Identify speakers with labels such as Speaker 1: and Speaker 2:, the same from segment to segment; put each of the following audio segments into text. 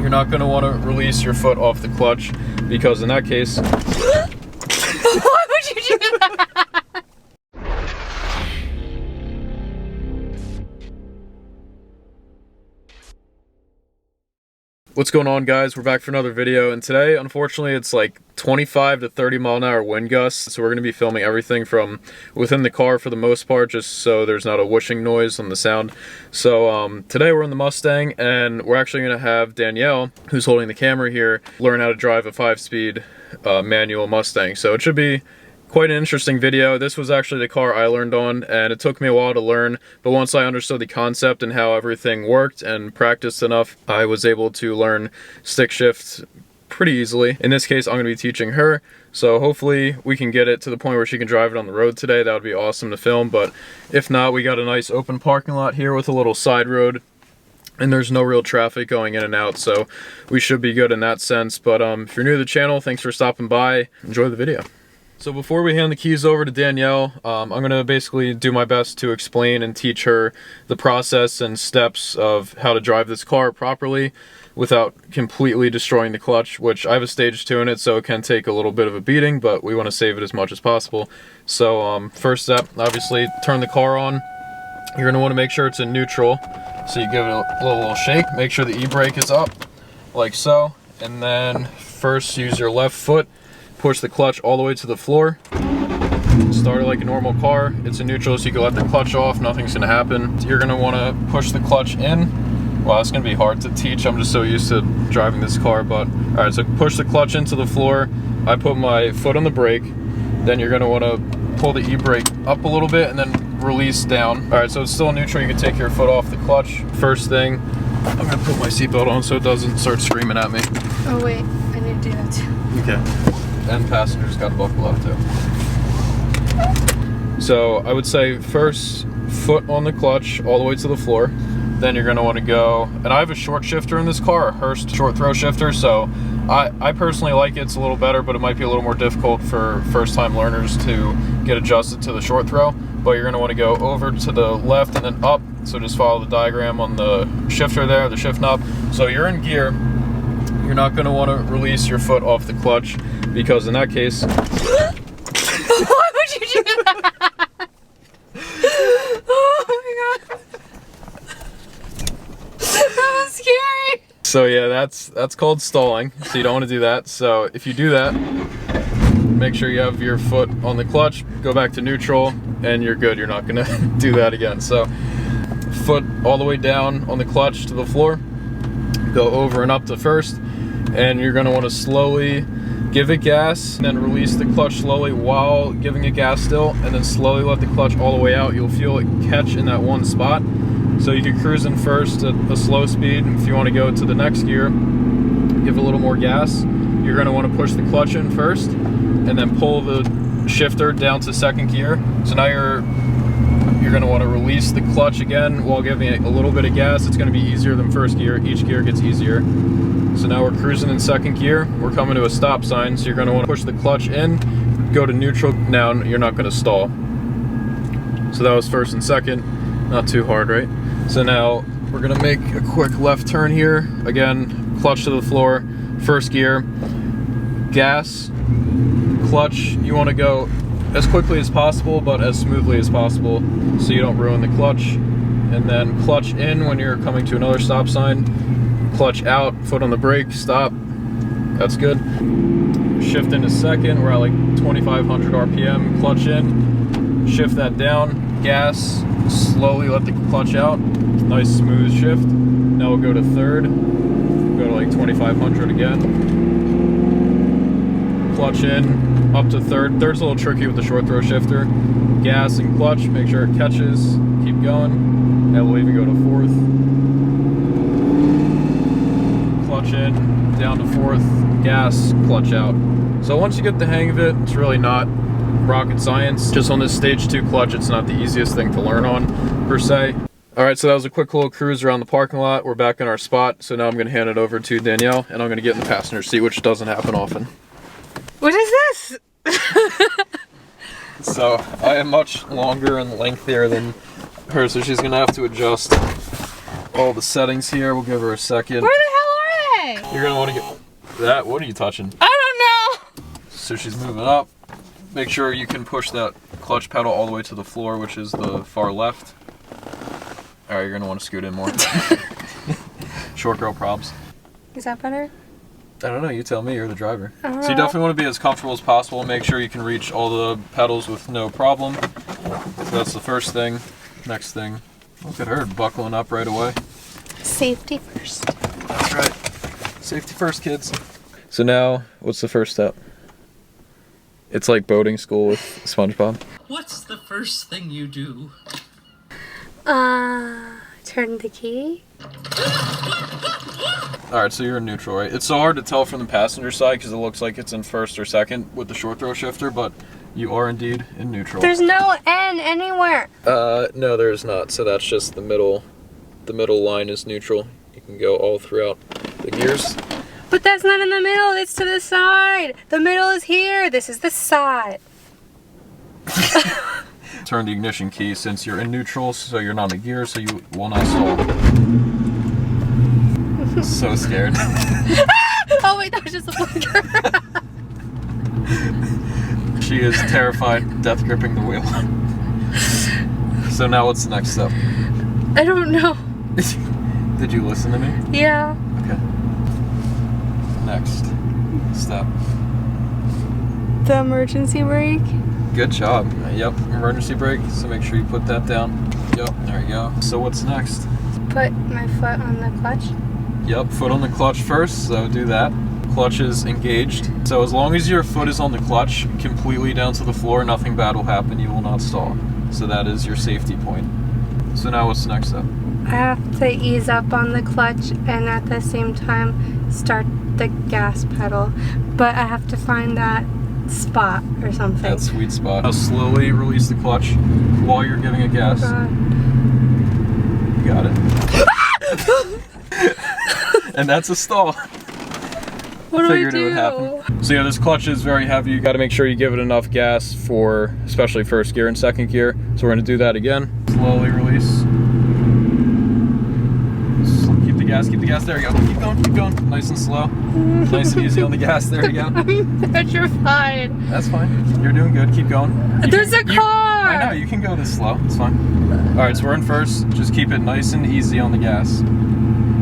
Speaker 1: you're not going to want to release your foot off the clutch, because in that case...
Speaker 2: Why would you do that?
Speaker 1: What's going on, guys? We're back for another video, and today, unfortunately, it's like 25 to 30 mile an hour wind gusts, so we're going to be filming everything from within the car for the most part, just so there's not a whooshing noise on the sound. So today we're in the Mustang, and we're actually going to have Danielle, who's holding the camera here, learn how to drive a 5-speed manual Mustang. So it should be quite an interesting video. This was actually the car I learned on, and it took me a while to learn, but once I understood the concept and how everything worked and practiced enough, I was able to learn stick shift pretty easily. In this case, I'm going to be teaching her, so hopefully we can get it to the point where she can drive it on the road today. That would be awesome to film, but if not, we got a nice open parking lot here with a little side road, and there's no real traffic going in and out, so we should be good in that sense. But if you're new to the channel, thanks for stopping by. Enjoy the video. So before we hand the keys over to Danielle, I'm going to basically do my best to explain and teach her the process and steps of how to drive this car properly without completely destroying the clutch, which I have a stage 2 in it, so it can take a little bit of a beating, but we want to save it as much as possible. So first step, obviously turn the car on. You're going to want to make sure it's in neutral, so you give it a little shake, make sure the e-brake is up, like so, and then first use your left foot, push the clutch all the way to the floor. Start it like a normal car. It's in neutral, so you can let the clutch off, nothing's gonna happen. You're gonna wanna push the clutch in. Well, it's gonna be hard to teach, I'm just so used to driving this car, but all right, so push the clutch into the floor. I put my foot on the brake. Then you're gonna wanna pull the e-brake up a little bit and then release down. All right, so it's still in neutral, you can take your foot off the clutch. First thing, I'm gonna put my seatbelt on so it doesn't start screaming at me.
Speaker 2: Oh wait, I need to do that too.
Speaker 1: Okay. And passengers got to buckle up too. So I would say first foot on the clutch all the way to the floor. Then you're going to want to go, and I have a short shifter in this car, a Hurst short throw shifter, so I personally like it. It's a little better, but it might be a little more difficult for first time learners to get adjusted to the short throw. But you're going to want to go over to the left and then up, so just follow the diagram on the shifter there, the shift knob. So you're in gear. You're not going to want to release your foot off the clutch, because in that case...
Speaker 2: Why would you do that? Oh my god. That was scary.
Speaker 1: So yeah, that's called stalling, so you don't want to do that. So if you do that, make sure you have your foot on the clutch, go back to neutral, and you're good. You're not going to do that again. So foot all the way down on the clutch to the floor, go over and up to first, and you're going to want to slowly give it gas, and then release the clutch slowly while giving it gas still, and then slowly let the clutch all the way out. You'll feel it catch in that one spot. So you can cruise in first at a slow speed. If you want to go to the next gear, give a little more gas. You're going to want to push the clutch in first, and then pull the shifter down to second gear. So now you're going to want to release the clutch again while giving it a little bit of gas. It's going to be easier than first gear. Each gear gets easier. So now we're cruising in second gear. We're coming to a stop sign, so you're going to want to push the clutch in, go to neutral. Now you're not going to stall. So that was first and second. Not too hard, right? So now we're going to make a quick left turn here. Again, clutch to the floor, first gear, gas, clutch. You want to go as quickly as possible, but as smoothly as possible, so you don't ruin the clutch. And then clutch in when you're coming to another stop sign. Clutch out, foot on the brake, stop. That's good. Shift into second, we're at like 2,500 RPM. Clutch in, shift that down, gas, slowly let the clutch out. Nice smooth shift. Now we'll go to third, go to like 2,500 again. Clutch in, up to third. Third's a little tricky with the short throw shifter. Gas and clutch, make sure it catches, keep going. And we'll even go to fourth. Clutch in, down to fourth, gas, clutch out. So once you get the hang of it, it's really not rocket science. Just on this stage 2 clutch, it's not the easiest thing to learn on, per se. Alright, so that was a quick little cruise around the parking lot. We're back in our spot, so now I'm going to hand it over to Danielle, and I'm going to get in the passenger seat, which doesn't happen often.
Speaker 2: What is this?
Speaker 1: So, I am much longer and lengthier than her, so she's going to have to adjust all the settings here. We'll give her a second.
Speaker 2: Where the hell are they?
Speaker 1: You're gonna want to get that. What are you touching?
Speaker 2: I don't know.
Speaker 1: So she's moving up. Make sure you can push that clutch pedal all the way to the floor, which is the far left. All right, you're gonna want to scoot in more. Short girl probs.
Speaker 2: Is that better?
Speaker 1: I don't know, you tell me, you're the driver. So you definitely want to be as comfortable as possible. Make sure you can reach all the pedals with no problem. So that's the first thing. Next thing, look at her buckling up right away.
Speaker 2: Safety first.
Speaker 1: That's right. Safety first, kids. So now, what's the first step? It's like boating school with SpongeBob.
Speaker 3: What's the first thing you do?
Speaker 2: Turn the key.
Speaker 1: Alright, so you're in neutral, right? It's so hard to tell from the passenger side because it looks like it's in first or second with the short throw shifter, but you are indeed in neutral.
Speaker 2: There's no N anywhere.
Speaker 1: No, there's not. So that's just the middle. The middle line is neutral. You can go all throughout the gears.
Speaker 2: But that's not in the middle, it's to the side. The middle is here, this is the side.
Speaker 1: Turn the ignition key since you're in neutral, so you're not in gear, so you will not stall. So scared.
Speaker 2: Oh wait, that was just a blinker.
Speaker 1: She is terrified, death gripping the wheel. So now what's the next step?
Speaker 2: I don't know.
Speaker 1: Did you listen to me?
Speaker 2: Yeah.
Speaker 1: Okay. Next step.
Speaker 2: The emergency brake.
Speaker 1: Good job. Yep, emergency brake, so make sure you put that down. Yep, there you go. So what's next?
Speaker 2: Put my foot on the clutch.
Speaker 1: Yep, foot on the clutch first, so do that. Clutch is engaged. So as long as your foot is on the clutch, completely down to the floor, nothing bad will happen, you will not stall. So that is your safety point. So now what's the next step?
Speaker 2: I have to ease up on the clutch and at the same time start the gas pedal. But I have to find that spot or something.
Speaker 1: That sweet spot. Now slowly release the clutch while you're giving it gas.
Speaker 2: Oh,
Speaker 1: You got it. And that's a stall.
Speaker 2: what do I
Speaker 1: Figured it would
Speaker 2: do?
Speaker 1: happen. So yeah, this clutch is very heavy. You got to make sure you give it enough gas for especially first gear and second gear. So we're going to do that again. Slowly release. Keep the gas, keep the gas. There you go. Keep going. Nice and slow. Nice and easy on the gas. There you go.
Speaker 2: I'm petrified.
Speaker 1: That's fine. You're doing good. Keep going.
Speaker 2: There's a car!
Speaker 1: I know, you can go this slow. It's fine. Alright, so we're in first. Just keep it nice and easy on the gas.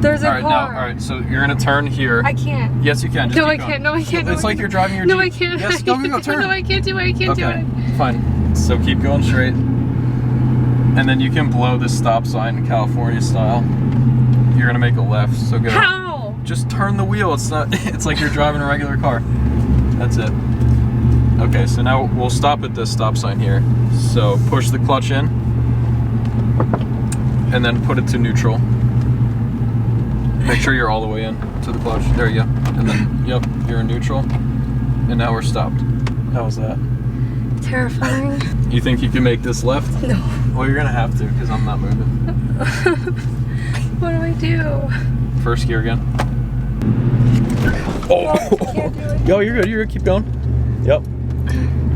Speaker 2: There's a
Speaker 1: Alright, now,
Speaker 2: car.
Speaker 1: alright, so you're going to turn here.
Speaker 2: I can't.
Speaker 1: Yes, you can. Just
Speaker 2: No,
Speaker 1: keep
Speaker 2: I
Speaker 1: going.
Speaker 2: can't. No, I can't.
Speaker 1: It's like you're driving your
Speaker 2: No,
Speaker 1: Jeep.
Speaker 2: I can't.
Speaker 1: Yes, go, turn.
Speaker 2: No, I can't do it. I can't do
Speaker 1: Okay,
Speaker 2: it.
Speaker 1: fine. So keep going straight. And then you can blow this stop sign California style. You're going to make a left, so go.
Speaker 2: How?
Speaker 1: Just turn the wheel. It's not. It's like you're driving a regular car. That's it. Okay, so now we'll stop at this stop sign here. So push the clutch in, and then put it to neutral. Make sure you're all the way in to the clutch. There you go. And then, yep, you're in neutral. And now we're stopped. How was that?
Speaker 2: Terrifying.
Speaker 1: You think you can make this left?
Speaker 2: No.
Speaker 1: Well, you're gonna have to, because I'm not moving.
Speaker 2: What do I do?
Speaker 1: First gear again. Oh!
Speaker 2: Can't do it.
Speaker 1: Yo, you're good. Keep going. Yep.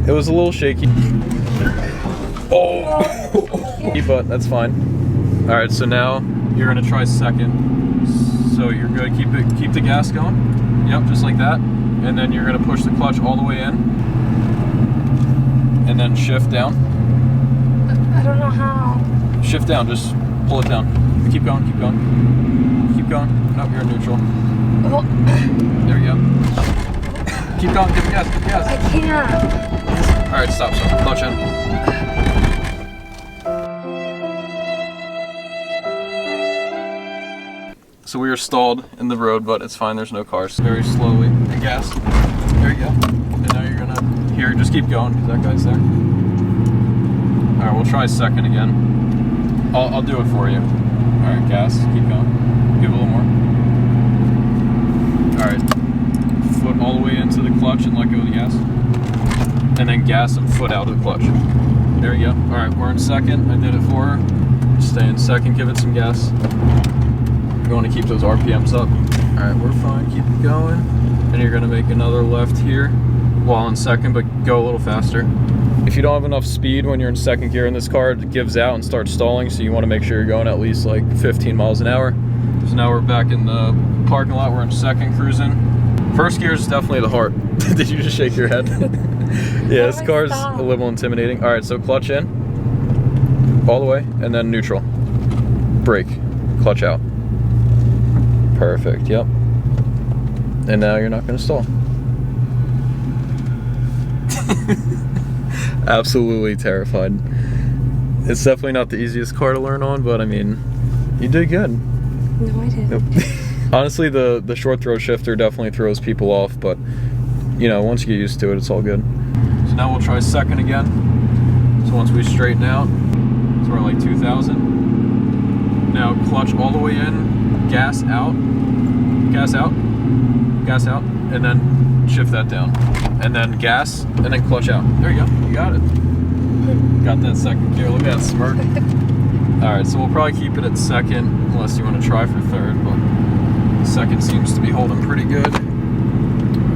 Speaker 1: It was a little shaky. Oh! But that's fine. All right, so now you're gonna try second. So you're good. Keep the gas going. Yep, just like that. And then you're gonna push the clutch all the way in, and then shift down.
Speaker 2: I don't know how.
Speaker 1: Shift down. Just pull it down. Keep going. Keep going. Keep going. Nope, you're in neutral.
Speaker 2: Oh,
Speaker 1: There you go. Keep going. Get the gas. Get the gas.
Speaker 2: I can't.
Speaker 1: All right, stop. Clutch in. So we are stalled in the road, but it's fine. There's no cars. Very slowly. And gas. There you go. And now you're gonna here. Just keep going because that guy's there. All right, we'll try second again. I'll do it for you. All right, gas. Keep going. Give a little more. All right. Foot all the way into the clutch and let go of the gas. And then gas and foot out of the clutch. There you go. All right, we're in second. I did it for her. Stay in second. Give it some gas. You want to keep those RPMs up. All right, we're fine. Keep it going. And you're going to make another left here while in second, but go a little faster. If you don't have enough speed when you're in second gear in this car, it gives out and starts stalling, so you want to make sure you're going at least like 15 miles an hour. So now we're back in the parking lot. We're in second cruising. First gear is definitely the heart. Did you just shake your head? Yeah, this car's a little intimidating. All right, so clutch in, all the way, and then neutral. Brake, clutch out. Perfect, yep. And now you're not gonna stall. Absolutely terrified. It's definitely not the easiest car to learn on, but I mean, you did good.
Speaker 2: No, I didn't.
Speaker 1: Honestly, the short throw shifter definitely throws people off, but you know, once you get used to it, it's all good. So now we'll try second again. So once we straighten out, so we're like 2,000. Now clutch all the way in, gas out, gas out, gas out, and then shift that down. And then gas, and then clutch out. There you go, you got it. Got that second gear, look at that smirk. Alright, so we'll probably keep it at second, unless you want to try for third, but second seems to be holding pretty good.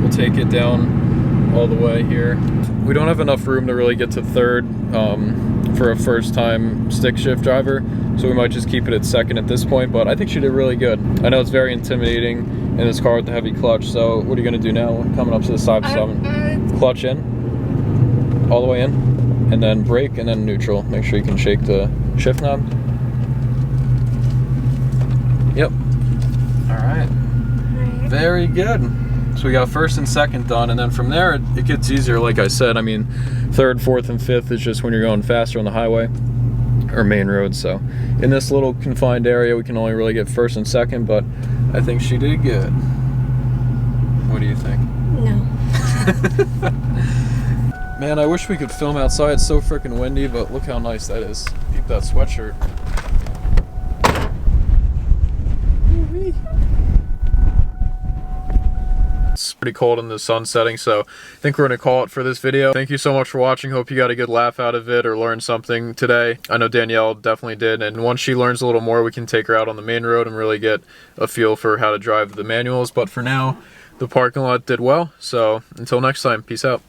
Speaker 1: We'll take it down all the way here. We don't have enough room to really get to third for a first time stick shift driver, so we might just keep it at second at this point, but I think she did really good. I know it's very intimidating in this car with the heavy clutch, so what are you going to do now? Coming up to the side of 7. Clutch in, all the way in, and then brake, and then neutral. Make sure you can shake the shift knob. Yep. Alright. Very good. So we got first and second done, and then from there it gets easier. Like I said, I mean, third, fourth, and fifth is just when you're going faster on the highway or main road. So in this little confined area, we can only really get first and second, but I think she did good. What do you think?
Speaker 2: No.
Speaker 1: Man, I wish we could film outside. It's so freaking windy, but look how nice that is. Peep that sweatshirt. It's pretty cold in the sun setting, so I think we're going to call it for this video. Thank you so much for watching. Hope you got a good laugh out of it or learned something today. I know Danielle definitely did, and once she learns a little more, we can take her out on the main road and really get a feel for how to drive the manuals. But for now, the parking lot did well, so until next time, peace out.